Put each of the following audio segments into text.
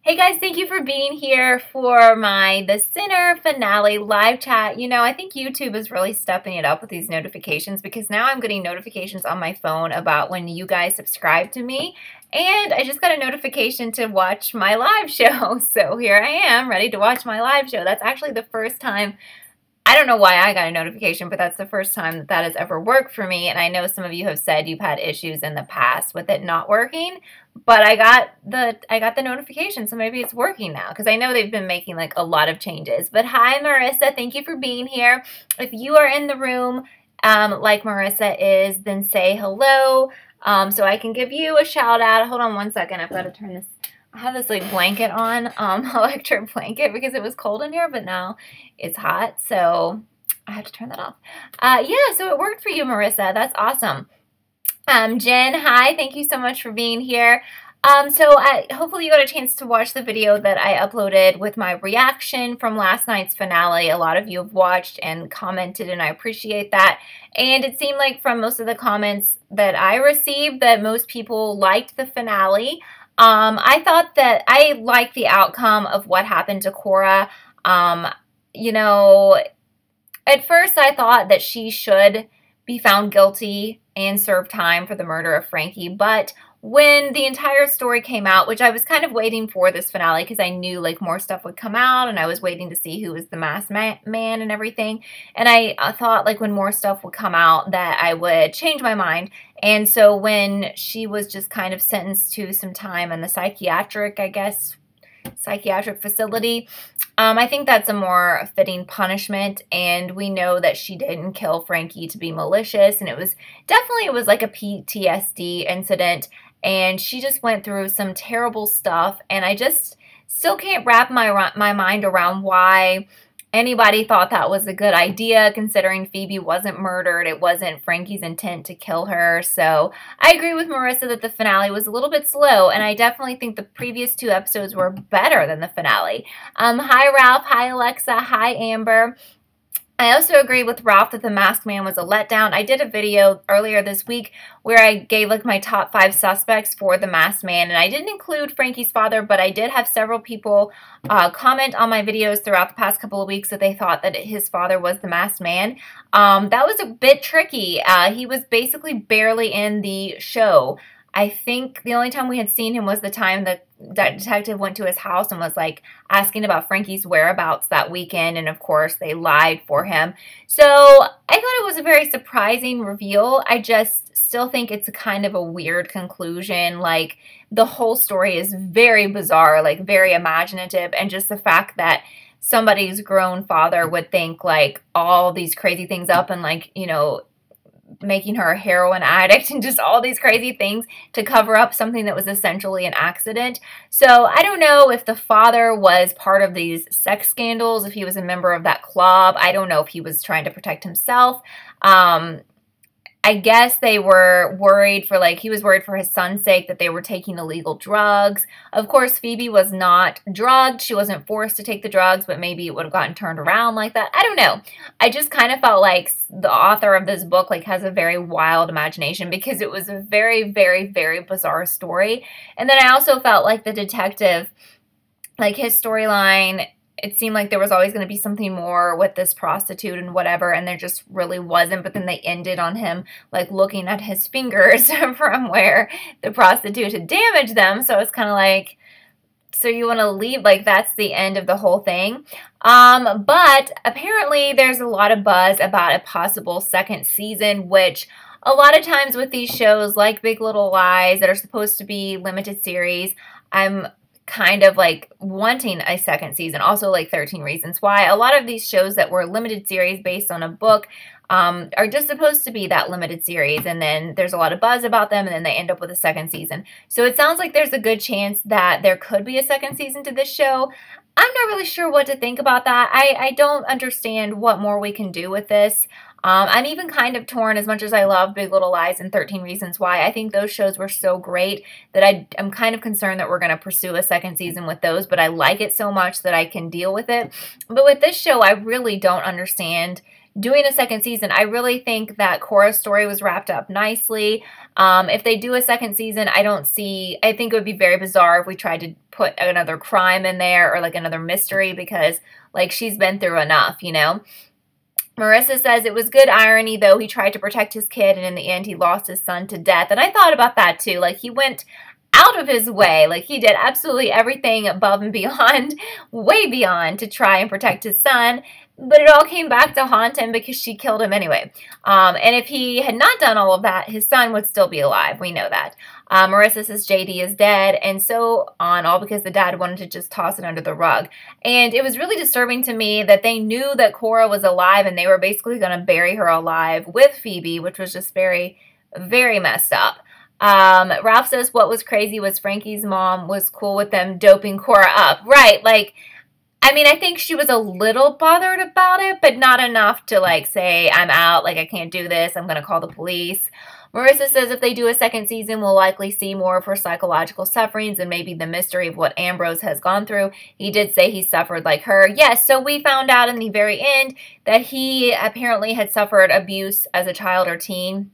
Hey guys, thank you for being here for my The Sinner finale live chat. You know, I think YouTube is really stepping it up with these notifications because now I'm getting notifications on my phone about when you guys subscribe to me. And I just got a notification to watch my live show. So here I am, ready to watch my live show. That's actually the first time. I don't know why I got a notification, but that's the first time that has ever worked for me. And I know some of you have said you've had issues in the past with it not working, but I got the notification, so maybe it's working now because I know they've been making like a lot of changes. But hi, Marissa, thank you for being here. If you are in the room, like Marissa is, then say hello, so I can give you a shout out. Hold on one second, I've got to turn this. I have this like blanket on, electric blanket because it was cold in here, but now it's hot, so I have to turn that off. Yeah, so it worked for you, Marissa. That's awesome. Jen, hi. Thank you so much for being here. Hopefully you got a chance to watch the video that I uploaded with my reaction from last night's finale. A lot of you have watched and commented, and I appreciate that. And it seemed like from most of the comments that I received that most people liked the finale. I thought that I liked the outcome of what happened to Cora. You know, at first I thought that she should be found guilty and serve time for the murder of Frankie, but when the entire story came out, which I was kind of waiting for this finale because I knew like more stuff would come out and I was waiting to see who was the masked man and everything, and I thought like when more stuff would come out that I would change my mind. And so when she was just kind of sentenced to some time in the psychiatric facility, I think that's a more fitting punishment, and we know that she didn't kill Frankie to be malicious, and it was like a PTSD incident, and she just went through some terrible stuff, and I just still can't wrap my mind around why anybody thought that was a good idea, considering Phoebe wasn't murdered. It wasn't Frankie's intent to kill her. So I agree with Marissa that the finale was a little bit slow, and I definitely think the previous two episodes were better than the finale. Hi, Ralph. Hi, Alexa. Hi, Amber. I also agree with Ralph that The Masked Man was a letdown. I did a video earlier this week where I gave like my top 5 suspects for The Masked Man, and I didn't include Frankie's father, but I did have several people comment on my videos throughout the past couple of weeks that they thought that his father was The Masked Man. That was a bit tricky. He was basically barely in the show. I think the only time we had seen him was the time that detective went to his house and was like asking about Frankie's whereabouts that weekend, and of course they lied for him. So I thought it was a very surprising reveal. I just still think it's a kind of a weird conclusion. Like, the whole story is very bizarre, like very imaginative, and just the fact that somebody's grown father would think like all these crazy things up and like, you know, making her a heroin addict and just all these crazy things to cover up something that was essentially an accident. So I don't know if the father was part of these sex scandals, if he was a member of that club. I don't know if he was trying to protect himself. I guess they were worried for, like, he was worried for his son's sake that they were taking illegal drugs. Of course, Phoebe was not drugged. She wasn't forced to take the drugs, but maybe it would have gotten turned around like that. I don't know. I just kind of felt like the author of this book, like, has a very wild imagination because it was a very, very, very bizarre story. And then I also felt like the detective, like, his storyline, it seemed like there was always going to be something more with this prostitute and whatever, and there just really wasn't. But then they ended on him, like, looking at his fingers from where the prostitute had damaged them. So it's kind of like, so you want to leave? Like, that's the end of the whole thing. But apparently there's a lot of buzz about a possible second season, which a lot of times with these shows like Big Little Lies that are supposed to be limited series, I'm kind of like wanting a second season. Also like 13 Reasons Why. A lot of these shows that were limited series based on a book are just supposed to be that limited series, and then there's a lot of buzz about them, and then they end up with a second season. So it sounds like there's a good chance that there could be a second season to this show. I'm not really sure what to think about that. I don't understand what more we can do with this. I'm even kind of torn. As much as I love Big Little Lies and 13 Reasons Why, I think those shows were so great that I'm kind of concerned that we're going to pursue a second season with those, but I like it so much that I can deal with it. But with this show, I really don't understand doing a second season. I really think that Cora's story was wrapped up nicely. If they do a second season, I think it would be very bizarre if we tried to put another crime in there or like another mystery, because like she's been through enough, you know? Marissa says it was good irony, though. He tried to protect his kid, and in the end, he lost his son to death. And I thought about that, too. Like, he went out of his way. Like, he did absolutely everything above and beyond, way beyond, to try and protect his son. But it all came back to haunt him because she killed him anyway. And if he had not done all of that, his son would still be alive. We know that. Marissa says JD is dead, and so on, all because the dad wanted to just toss it under the rug. And it was really disturbing to me that they knew that Cora was alive, and they were basically going to bury her alive with Phoebe, which was just very, very messed up. Ralph says what was crazy was Frankie's mom was cool with them doping Cora up. Right, like, I mean, I think she was a little bothered about it, but not enough to, like, say, I'm out, like, I can't do this, I'm going to call the police. Marissa says if they do a second season, we'll likely see more of her psychological sufferings and maybe the mystery of what Ambrose has gone through. He did say he suffered like her. Yes, so we found out in the very end that he apparently had suffered abuse as a child or teen,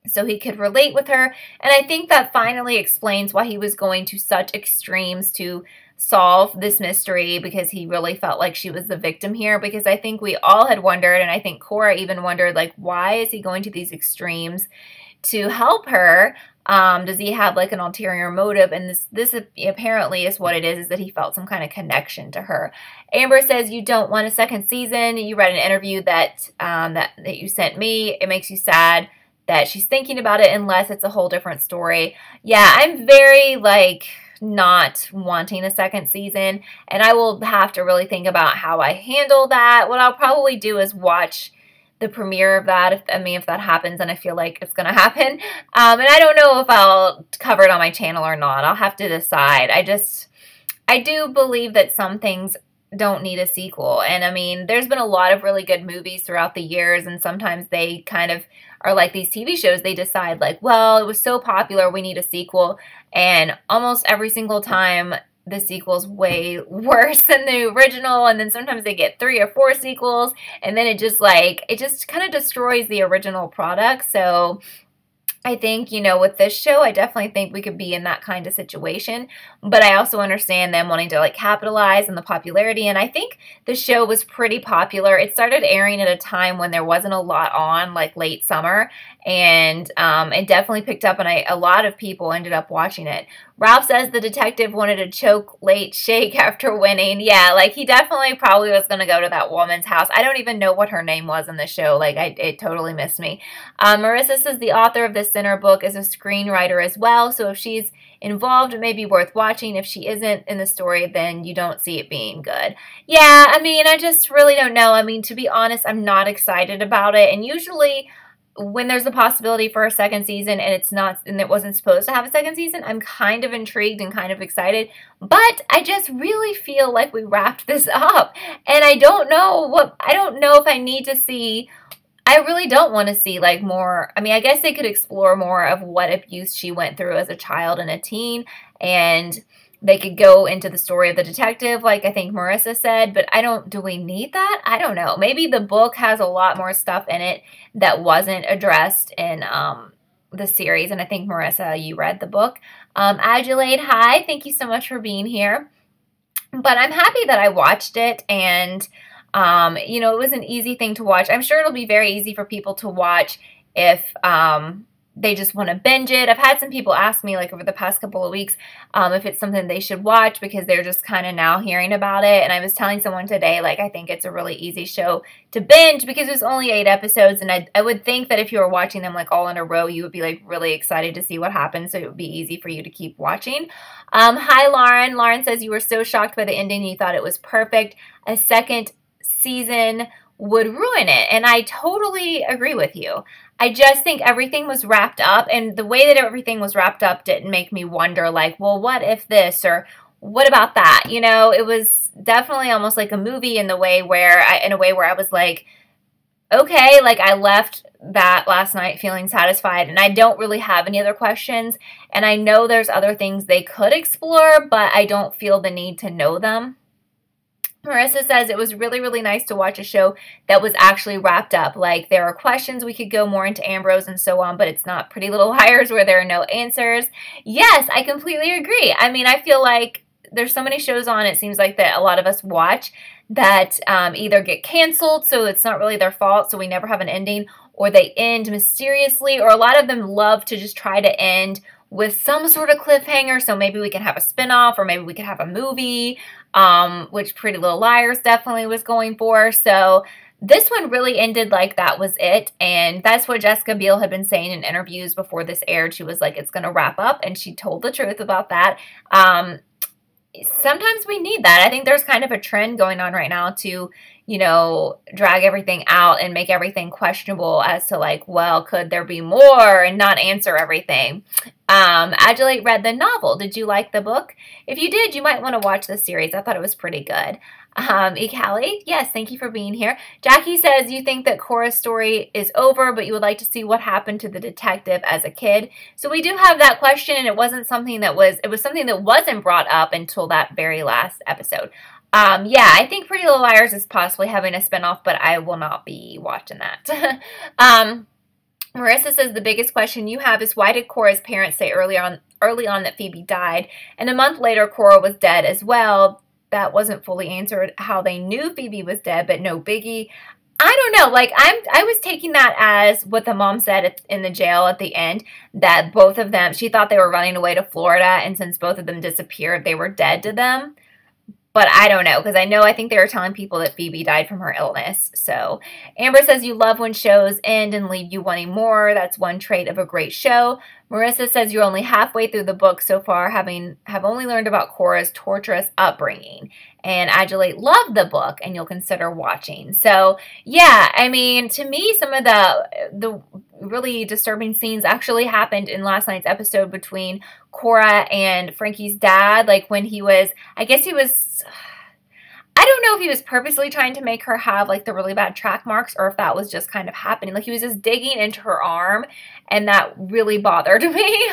so he could relate with her. And I think that finally explains why he was going to such extremes to solve this mystery, because he really felt like she was the victim here, because I think we all had wondered, and I think Cora even wondered, like, why is he going to these extremes to help her? Does he have like an ulterior motive? And this apparently is what it is that he felt some kind of connection to her. Amber says you don't want a second season. You read an interview that that you sent me. It makes you sad that she's thinking about it unless it's a whole different story. Yeah, I'm very like not wanting a second season, and I will have to really think about how I handle that. What I'll probably do is watch the premiere of that, if that happens, and I feel like it's going to happen. And I don't know if I'll cover it on my channel or not. I'll have to decide. I do believe that some things don't need a sequel. And I mean, there's been a lot of really good movies throughout the years, and sometimes they kind of are like these TV shows. They decide like, well, it was so popular, we need a sequel. And almost every single time, the sequel's way worse than the original, and then sometimes they get 3 or 4 sequels, and then it just kind of destroys the original product. So I think, you know, with this show, I definitely think we could be in that kind of situation, but I also understand them wanting to like capitalize on the popularity, and I think the show was pretty popular. It started airing at a time when there wasn't a lot on, like late summer, and it definitely picked up, and a lot of people ended up watching it. Ralph says the detective wanted to choke late shake after winning. Yeah, like he definitely probably was going to go to that woman's house. I don't even know what her name was in the show. Like it totally missed me. Marissa says the author of the Sinner book is a screenwriter as well. So if she's involved, it may be worth watching. If she isn't in the story, then you don't see it being good. Yeah, I mean, I just really don't know. I mean, to be honest, I'm not excited about it. And usually when there's a possibility for a second season and it wasn't supposed to have a second season, I'm kind of intrigued and kind of excited, but I just really feel like we wrapped this up, and I don't know if I need to see. I really don't want to see like more. I mean, I guess they could explore more of what abuse she went through as a child and a teen, and they could go into the story of the detective, like I think Marissa said, but do we need that? I don't know. Maybe the book has a lot more stuff in it that wasn't addressed in the series, and I think, Marissa, you read the book. Adelaide, hi, thank you so much for being here. But I'm happy that I watched it, and, you know, it was an easy thing to watch. I'm sure it'll be very easy for people to watch if they just want to binge it. I've had some people ask me, like, over the past couple of weeks, if it's something they should watch because they're just kind of now hearing about it. And I was telling someone today, like, I think it's a really easy show to binge because there's only 8 episodes. And I would think that if you were watching them, like, all in a row, you would be, like, really excited to see what happens. So it would be easy for you to keep watching. Hi, Lauren. Lauren says you were so shocked by the ending. You thought it was perfect. A second season would ruin it. And I totally agree with you. I just think everything was wrapped up, and the way that everything was wrapped up didn't make me wonder, like, well, what if this, or what about that? You know, it was definitely almost like a movie in a way where I was like, okay, like I left that last night feeling satisfied, and I don't really have any other questions, and I know there's other things they could explore, but I don't feel the need to know them. Marissa says it was really, really nice to watch a show that was actually wrapped up. Like, there are questions, we could go more into Ambrose and so on, but it's not Pretty Little Liars where there are no answers. Yes, I completely agree. I mean, I feel like there's so many shows on, it seems like, that a lot of us watch that either get canceled, so it's not really their fault, so we never have an ending, or they end mysteriously, or a lot of them love to just try to end with some sort of cliffhanger, so maybe we can have a spinoff, or maybe we could have a movie, which Pretty Little Liars definitely was going for. So this one really ended like that was it, and that's what Jessica Biel had been saying in interviews before this aired. She was like, it's going to wrap up, and she told the truth about that. Sometimes we need that. I think there's kind of a trend going on right now to, you know, drag everything out and make everything questionable as to like, well, could there be more, and not answer everything. Adelaide read the novel. Did you like the book? If you did, you might want to watch the series. I thought it was pretty good. Callie, yes, thank you for being here. Jackie says you think that Cora's story is over, but you would like to see what happened to the detective as a kid. So we do have that question, and it wasn't something that was, it was something that wasn't brought up until that very last episode. Yeah, I think Pretty Little Liars is possibly having a spinoff, but I will not be watching that. Marissa says the biggest question you have is, why did Cora's parents say early on that Phoebe died, and a month later Cora was dead as well? That wasn't fully answered. How they knew Phoebe was dead, but no biggie. I don't know. Like, I was taking that as what the mom said in the jail at the end, that both of them, she thought they were running away to Florida, and since both of them disappeared, they were dead to them. But I don't know, because I think they were telling people that Phoebe died from her illness. So Amber says you love when shows end and leave you wanting more. That's one trait of a great show. Marissa says you're only halfway through the book so far, have only learned about Cora's torturous upbringing. And Adelaide loved the book, and you'll consider watching. So yeah, I mean, to me, some of the really disturbing scenes actually happened in last night's episode between Cora and Frankie's dad. Like, when he was, I guess he was, I don't know if he was purposely trying to make her have like the really bad track marks, or if that was just kind of happening. Like, he was just digging into her arm, and that really bothered me.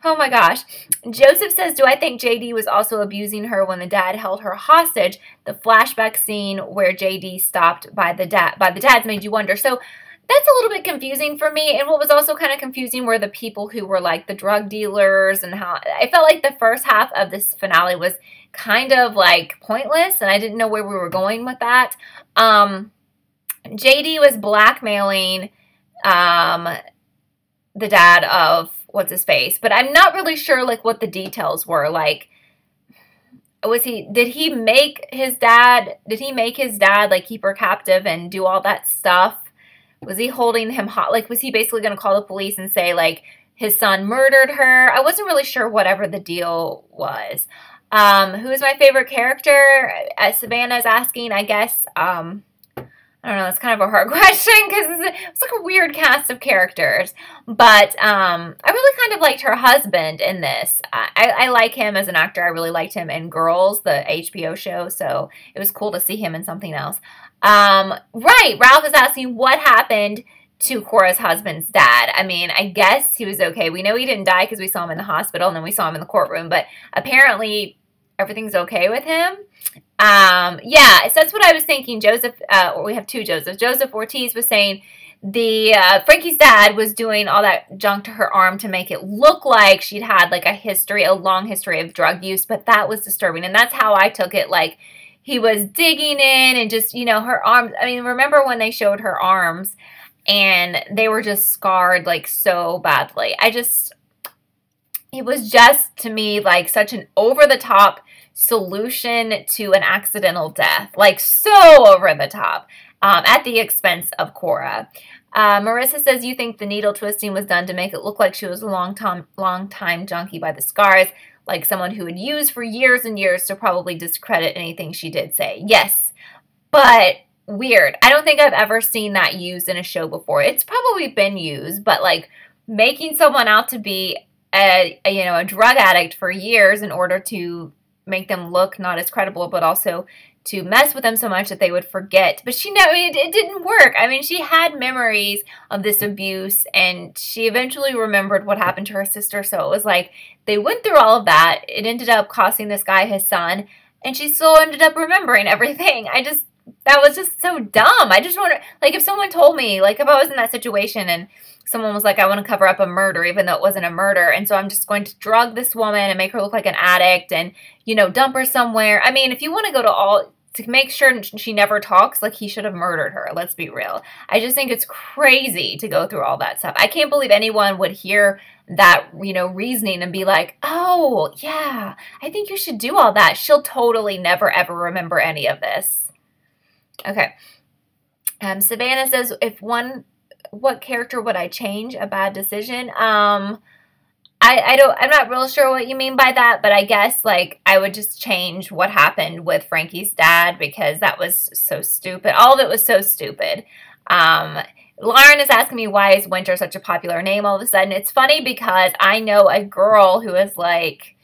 Oh my gosh. Joseph says, do I think JD was also abusing her when the dad held her hostage? The flashback scene where JD stopped by the dad's made you wonder. So that's a little bit confusing for me. And what was also kind of confusing were the people who were like the drug dealers, and how I felt like the first half of this finale was kind of like pointless, and I didn't know where we were going with that. JD was blackmailing the dad of what's his face, but I'm not really sure like what the details were. Like, did he make his dad like keep her captive and do all that stuff? Was he holding him hot? Like, was he basically going to call the police and say like his son murdered her? I wasn't really sure whatever the deal was. Who is my favorite character? Savannah's asking, I guess. I don't know, it's kind of a hard question because it's like a weird cast of characters. But I really kind of liked her husband in this. I like him as an actor. I really liked him in Girls, the HBO show. So it was cool to see him in something else. Right, Ralph is asking what happened to Cora's husband's dad. I mean, I guess he was okay. We know he didn't die because we saw him in the hospital and then we saw him in the courtroom. But apparently everything's okay with him. Yeah, so that's what I was thinking. Joseph, we have two Josephs. Joseph Ortiz was saying Frankie's dad was doing all that junk to her arm to make it look like she'd had like a long history of drug use, but that was disturbing. And that's how I took it. Like, he was digging in and just, you know, her arms. I mean, remember when they showed her arms and they were just scarred like so badly. It was just, to me, like such an over-the-top solution to an accidental death. Like, so over the top, at the expense of Cora. Marissa says, you think the needle twisting was done to make it look like she was a long time junkie by the scars, like someone who would use for years and years to probably discredit anything she did say. Yes, but weird. I don't think I've ever seen that used in a show before. It's probably been used, but like making someone out to be a drug addict for years in order to make them look not as credible, but also to mess with them so much that they would forget. But it didn't work. I mean, she had memories of this abuse, and she eventually remembered what happened to her sister. So it was like they went through all of that. It ended up costing this guy his son, and she still ended up remembering everything. That was just so dumb. I just wonder, like, if someone told me, like, if I was in that situation and someone was like, I want to cover up a murder, even though it wasn't a murder, and so I'm just going to drug this woman and make her look like an addict and, you know, dump her somewhere. I mean, if you want to go to make sure she never talks, like, he should have murdered her. Let's be real. I just think it's crazy to go through all that stuff. I can't believe anyone would hear that, you know, reasoning and be like, oh, yeah, I think you should do all that. She'll totally never, ever remember any of this. Okay. Savannah says, what character would I change? A bad decision? I'm not real sure what you mean by that, but I guess, like, I would just change what happened with Frankie's dad because that was so stupid. All of it was so stupid. Lauren is asking me, why is Winter such a popular name all of a sudden? It's funny because I know a girl who is, like,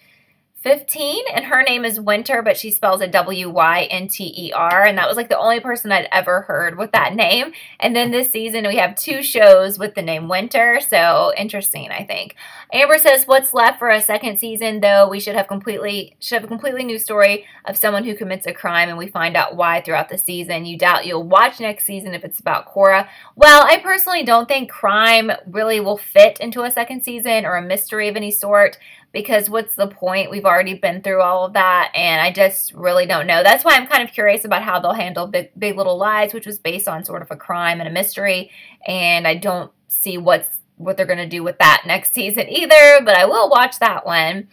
15, and her name is Winter, but she spells it W-Y-N-T-E-R, and that was like the only person I'd ever heard with that name. And then this season we have 2 shows with the name Winter, so interesting, I think. Amber says, what's left for a second season, though? We should have a completely new story of someone who commits a crime, and we find out why throughout the season. You doubt you'll watch next season if it's about Cora. Well, I personally don't think crime really will fit into a second season or a mystery of any sort, because what's the point? We've already been through all of that, and I just really don't know. That's why I'm kind of curious about how they'll handle Big Little Lies, which was based on sort of a crime and a mystery, and I don't see what they're going to do with that next season either, but I will watch that one.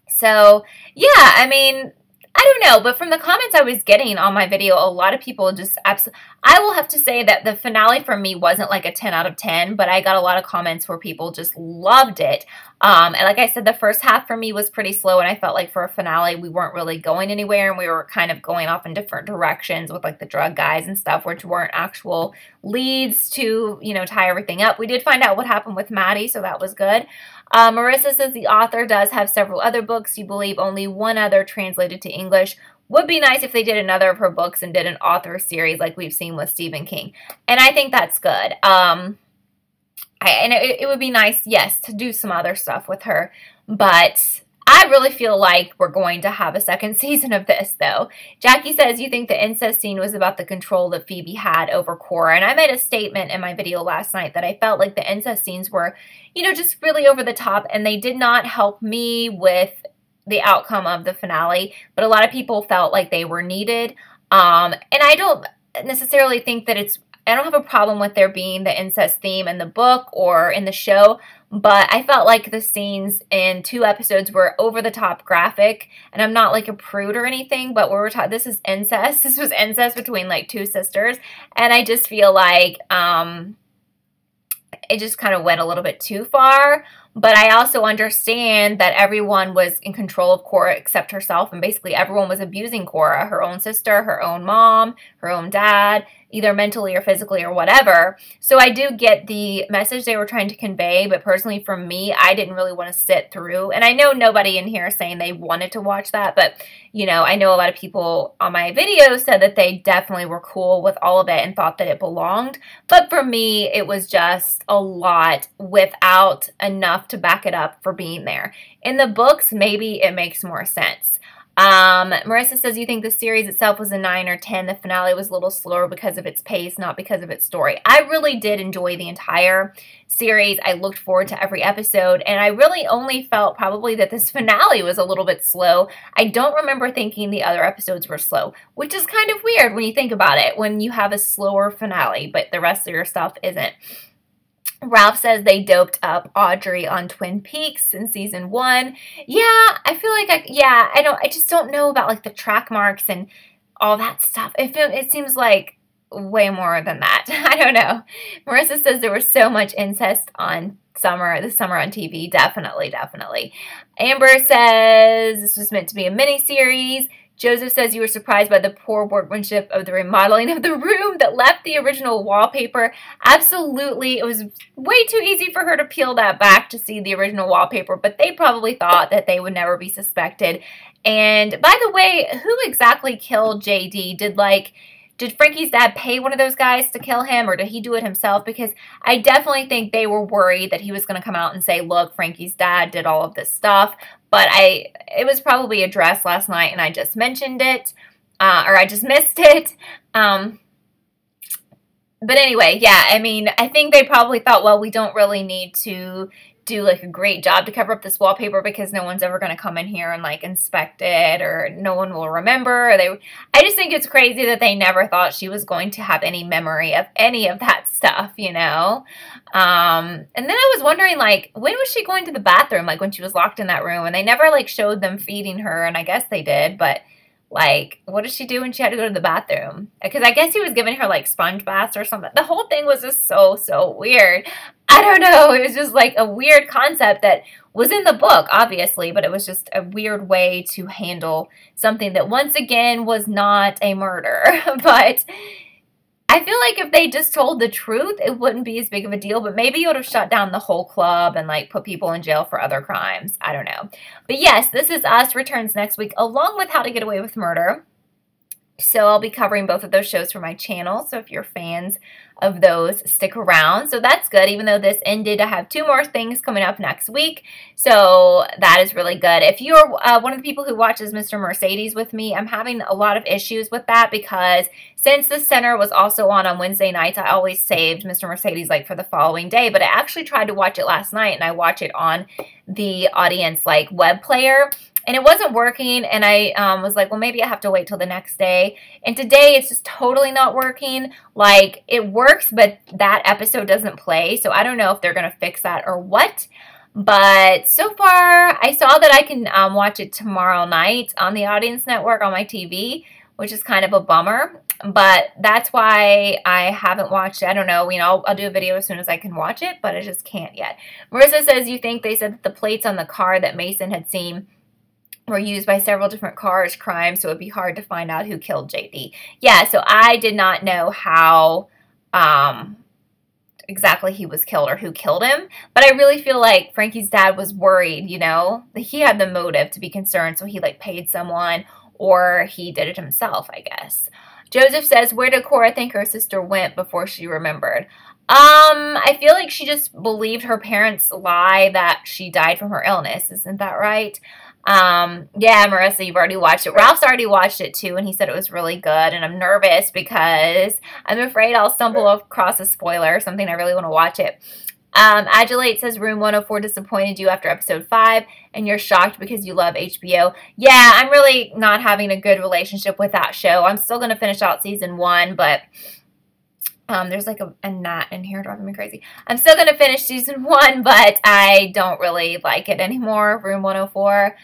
So, yeah, I mean, I don't know, but from the comments I was getting on my video, a lot of people just absolutely... I will have to say that the finale for me wasn't like a 10 out of 10, but I got a lot of comments where people just loved it. And like I said, the first half for me was pretty slow, and I felt like for a finale, we weren't really going anywhere, and we were kind of going off in different directions with like the drug guys and stuff, which weren't actual leads to, you know, tie everything up. We did find out what happened with Maddie, so that was good. Marissa says the author does have several other books. You believe only one other translated to English. Would be nice if they did another of her books and did an author series like we've seen with Stephen King. And I think that's good. It would be nice, yes, to do some other stuff with her. But I really feel like we're going to have a second season of this, though. Jackie says, you think the incest scene was about the control that Phoebe had over Cora. And I made a statement in my video last night that I felt like the incest scenes were, you know, just really over the top. And they did not help me with the outcome of the finale. But a lot of people felt like they were needed. And I don't necessarily think that I don't have a problem with there being the incest theme in the book or in the show, but I felt like the scenes in 2 episodes were over-the-top graphic, and I'm not like a prude or anything, but we're talking, this is incest. This was incest between like 2 sisters, and I just feel like it just kind of went a little bit too far. But I also understand that everyone was in control of Cora except herself, and basically everyone was abusing Cora, her own sister, her own mom, her own dad, either mentally or physically or whatever. So I do get the message they were trying to convey, but personally for me, I didn't really want to sit through. And I know nobody in here is saying they wanted to watch that, but, you know, I know a lot of people on my video said that they definitely were cool with all of it and thought that it belonged. But for me, it was just a lot without enough to back it up for being there. In the books, maybe it makes more sense. Marissa says, you think the series itself was a 9 or 10. The finale was a little slower because of its pace, not because of its story. I really did enjoy the entire series. I looked forward to every episode, and I really only felt probably that this finale was a little bit slow. I don't remember thinking the other episodes were slow, which is kind of weird when you think about it, when you have a slower finale, but the rest of your stuff isn't. Ralph says they doped up Audrey on Twin Peaks in season 1. Yeah, I feel like I just don't know about like the track marks and all that stuff. It seems like way more than that. I don't know. Marissa says there was so much incest on this summer on TV. Definitely, definitely. Amber says this was meant to be a mini-series. Joseph says you were surprised by the poor workmanship of the remodeling of the room that left the original wallpaper. Absolutely. It was way too easy for her to peel that back to see the original wallpaper, but they probably thought that they would never be suspected. And by the way, who exactly killed JD? Did Frankie's dad pay one of those guys to kill him, or did he do it himself? Because I definitely think they were worried that he was going to come out and say, look, Frankie's dad did all of this stuff. but it was probably addressed last night and I just mentioned it, or I just missed it. But anyway, yeah, I mean, I think they probably thought, well, we don't really need to do like a great job to cover up this wallpaper because no one's ever going to come in here and like inspect it, or no one will remember. I just think it's crazy that they never thought she was going to have any memory of any of that stuff, you know? And then I was wondering, like, when was she going to the bathroom? Like when she was locked in that room, and they never like showed them feeding her, and I guess they did, but like, what did she do when she had to go to the bathroom? Because I guess he was giving her, like, sponge baths or something. The whole thing was just so weird. I don't know. It was just, like, a weird concept that was in the book, obviously, but it was just a weird way to handle something that, once again, was not a murder. But I feel like if they just told the truth, it wouldn't be as big of a deal, but maybe it would have shut down the whole club and, like, put people in jail for other crimes. I don't know. But yes, This Is Us returns next week, along with How to Get Away with Murder. So I'll be covering both of those shows for my channel. So if you're fans of those, stick around. So that's good. Even though this ended, I have 2 more things coming up next week. So that is really good. If you're one of the people who watches Mr. Mercedes with me, I'm having a lot of issues with that because since the center was also on Wednesday nights, I always saved Mr. Mercedes like for the following day. But I actually tried to watch it last night, and I watch it on the audience like web player. And it wasn't working, and I was like, well, maybe I have to wait till the next day. And today, it's just totally not working. Like, it works, but that episode doesn't play. So I don't know if they're going to fix that or what. But so far, I saw that I can watch it tomorrow night on the Audience Network on my TV, which is kind of a bummer. But that's why I haven't watched it. I don't know. You know, I'll do a video as soon as I can watch it, but I just can't yet. Marissa says, you think they said that the plates on the car that Mason had seen were used by several different cars, crimes, so it would be hard to find out who killed JD. Yeah, so I did not know how exactly he was killed or who killed him, but I really feel like Frankie's dad was worried, you know, that he had the motive to be concerned, so he like paid someone or he did it himself, I guess. Joseph says, where did Cora think her sister went before she remembered? I feel like she just believed her parents' lie that she died from her illness. Isn't that right? Yeah, Marissa, you've already watched it. Ralph's already watched it too, and he said it was really good, and I'm nervous because I'm afraid I'll stumble across a spoiler or something. I really want to watch it. Adulate says, Room 104 disappointed you after episode 5, and you're shocked because you love HBO. Yeah, I'm really not having a good relationship with that show. I'm still going to finish out season 1, but there's like a gnat in here driving me crazy. I'm still going to finish season 1, but I don't really like it anymore, Room 104.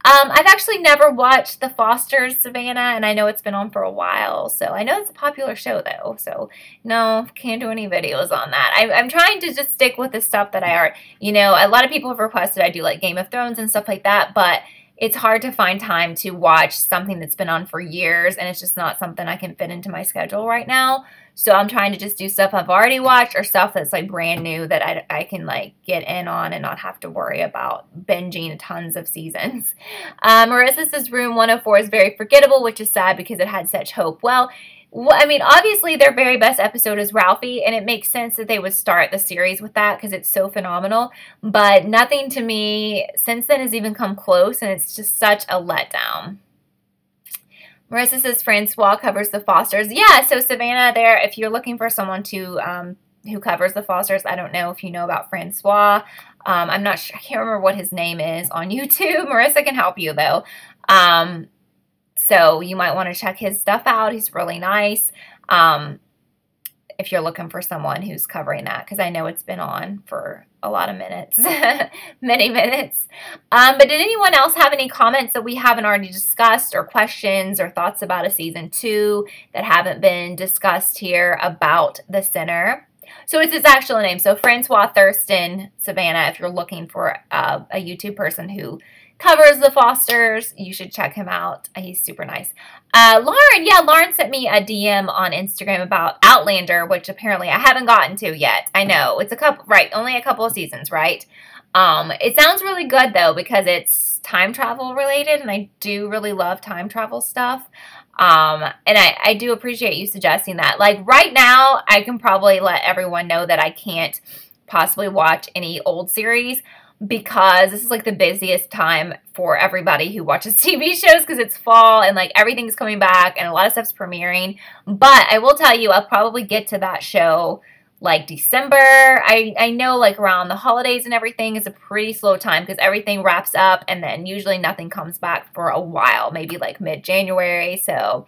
I've actually never watched The Fosters, Savannah, and I know it's been on for a while, so I know it's a popular show, though, so no, can't do any videos on that. I'm trying to just stick with the stuff that I are, you know, a lot of people have requested I do, like, Game of Thrones and stuff like that, but it's hard to find time to watch something that's been on for years, and it's just not something I can fit into my schedule right now. So I'm trying to just do stuff I've already watched or stuff that's like brand new that I can like get in on and not have to worry about binging tons of seasons. Marissa says Room 104 is very forgettable, which is sad because it had such hope. Well, I mean, obviously their very best episode is Ralphie, and it makes sense that they would start the series with that because it's so phenomenal. But nothing to me since then has even come close, and it's just such a letdown. Marissa says Francois covers The Fosters. Yeah, so Savannah there, if you're looking for someone to who covers The Fosters, I don't know if you know about Francois. I'm not sure. I can't remember what his name is on YouTube. Marissa can help you, though. So you might want to check his stuff out. He's really nice. If you're looking for someone who's covering that, because I know it's been on for a lot of minutes, many minutes. But did anyone else have any comments that we haven't already discussed, or questions or thoughts about a season 2 that haven't been discussed here about the center? So it's his actual name. So Francois Thurston, Savannah, if you're looking for a YouTube person who covers The Fosters, you should check him out. He's super nice. Lauren, yeah, Lauren sent me a DM on Instagram about Outlander, which apparently I haven't gotten to yet. I know, it's a couple, right, only a couple of seasons, right? It sounds really good, though, because it's time travel related, and I do really love time travel stuff. And I do appreciate you suggesting that. Like, right now, I can probably let everyone know that I can't possibly watch any old series, because this is like the busiest time for everybody who watches TV shows because it's fall and like everything's coming back and a lot of stuff's premiering. But I will tell you, I'll probably get to that show like December. I know like around the holidays and everything is a pretty slow time because everything wraps up and then usually nothing comes back for a while, maybe like mid-January. So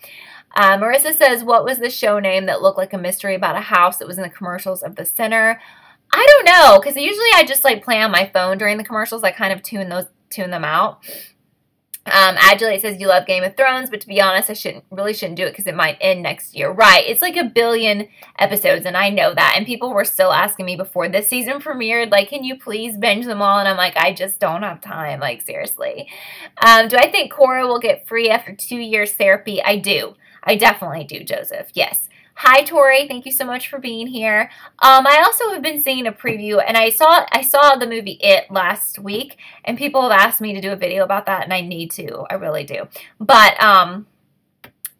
Marissa says, what was the show name that looked like a mystery about a house that was in the commercials of the center? I don't know, because usually I just like play on my phone during the commercials. I kind of tune them out. Adulate says you love Game of Thrones, but to be honest, I really shouldn't do it because it might end next year. Right, it's like 1 billion episodes, and I know that. And people were still asking me before this season premiered, like, can you please binge them all? And I'm like, I just don't have time, like, seriously. Do I think Cora will get free after 2 years therapy? I do. I definitely do, Joseph. Yes. Hi, Tori. Thank you so much for being here. I also have been seeing a preview, and I saw the movie It last week, and people have asked me to do a video about that, and I need to. I really do. But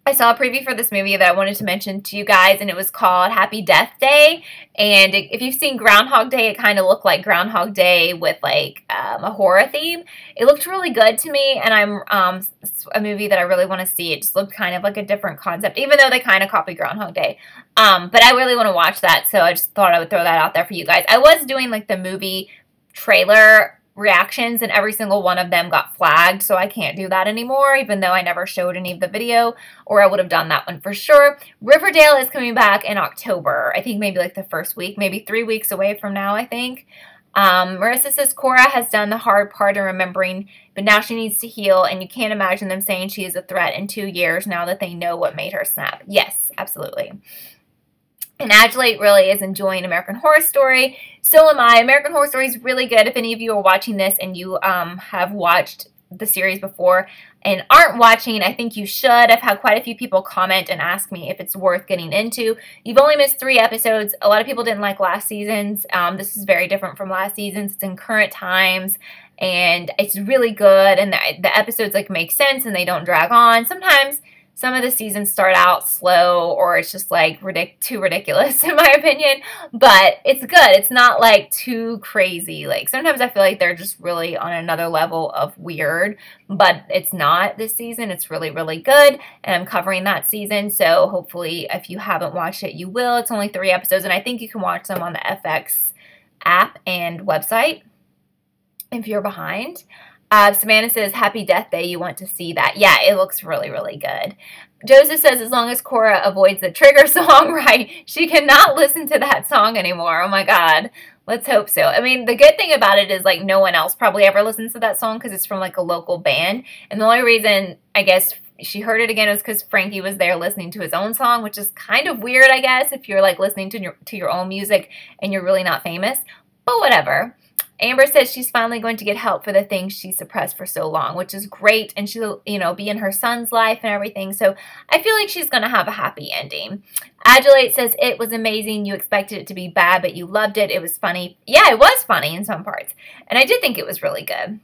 I saw a preview for this movie that I wanted to mention to you guys, and it was called Happy Death Day. And if you've seen Groundhog Day, it kind of looked like Groundhog Day with like a horror theme. It looked really good to me, and it's a movie that I really want to see. It just looked kind of like a different concept, even though they kind of copied Groundhog Day. But I really want to watch that, so I just thought I would throw that out there for you guys. I was doing like the movie trailer reactions, and every single one of them got flagged, so I can't do that anymore, even though I never showed any of the video, or I would have done that one for sure. Riverdale is coming back in October. I think maybe like the first week, maybe 3 weeks away from now, I think. Marissa says Cora has done the hard part in remembering, but now she needs to heal, and you can't imagine them saying she is a threat in 2 years now that they know what made her snap. Yes, absolutely. And Adulate really is enjoying American Horror Story. So am I. American Horror Story is really good. If any of you are watching this and you have watched the series before and aren't watching, I think you should. I've had quite a few people comment and ask me if it's worth getting into. You've only missed 3 episodes. A lot of people didn't like last season's. This is very different from last season's. It's in current times, and it's really good. And the episodes like make sense and they don't drag on. Sometimes some of the seasons start out slow, or it's just like too ridiculous in my opinion, but it's good. It's not like too crazy. Like sometimes I feel like they're just really on another level of weird, but it's not this season. It's really, really good, and I'm covering that season, so hopefully if you haven't watched it, you will. It's only 3 episodes, and I think you can watch them on the FX app and website if you're behind. Samantha says, Happy Death Day, you want to see that. Yeah, it looks really, really good. Joseph says, as long as Cora avoids the trigger song, right, she cannot listen to that song anymore. Oh my God. Let's hope so. I mean, the good thing about it is, like, no one else probably ever listens to that song because it's from, like, a local band. And the only reason, I guess, she heard it again was because Frankie was there listening to his own song, which is kind of weird, I guess, if you're, like, listening to your own music and you're really not famous. But whatever. Amber says she's finally going to get help for the things she suppressed for so long, which is great, and she'll, be in her son's life and everything, so I feel like she's going to have a happy ending. Adulate says it was amazing. You expected it to be bad, but you loved it. It was funny. Yeah, it was funny in some parts, and I did think it was really good.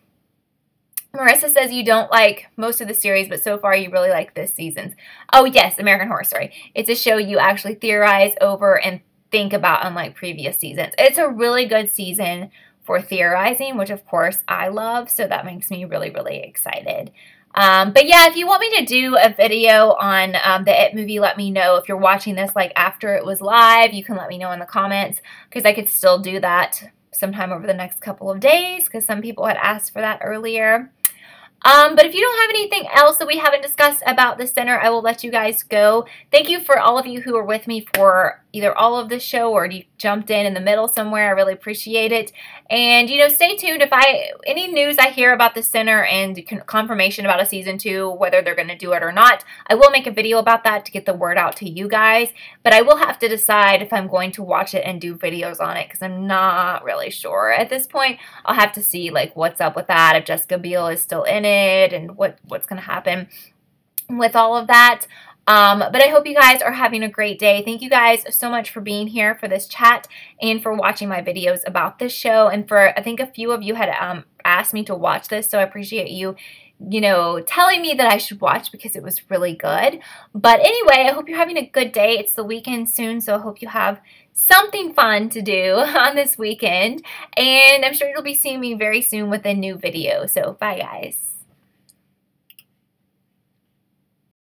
Marissa says you don't like most of the series, but so far you really like this season's. Oh, yes, American Horror Story. It's a show you actually theorize over and think about, unlike previous seasons. It's a really good season for theorizing, which of course I love, so that makes me really, really excited. But yeah, if you want me to do a video on the It movie, let me know. If you're watching this like after it was live, you can let me know in the comments, because I could still do that sometime over the next couple of days, because some people had asked for that earlier. But if you don't have anything else that we haven't discussed about the center, I will let you guys go. Thank you for all of you who are with me for either all of the show or you jumped in the middle somewhere. I really appreciate it. And, stay tuned. If any news I hear about the center and confirmation about a season 2, whether they're going to do it or not, I will make a video about that to get the word out to you guys. But I will have to decide if I'm going to watch it and do videos on it, because I'm not really sure at this point. I'll have to see like what's up with that, if Jessica Biel is still in it, and what's going to happen with all of that. But I hope you guys are having a great day. Thank you guys so much for being here for this chat and for watching my videos about this show. And I think a few of you had asked me to watch this, so I appreciate you you know, telling me that I should watch because it was really good. But anyway, I hope you're having a good day. It's the weekend soon, so I hope you have something fun to do on this weekend. And I'm sure you'll be seeing me very soon with a new video. So bye, guys.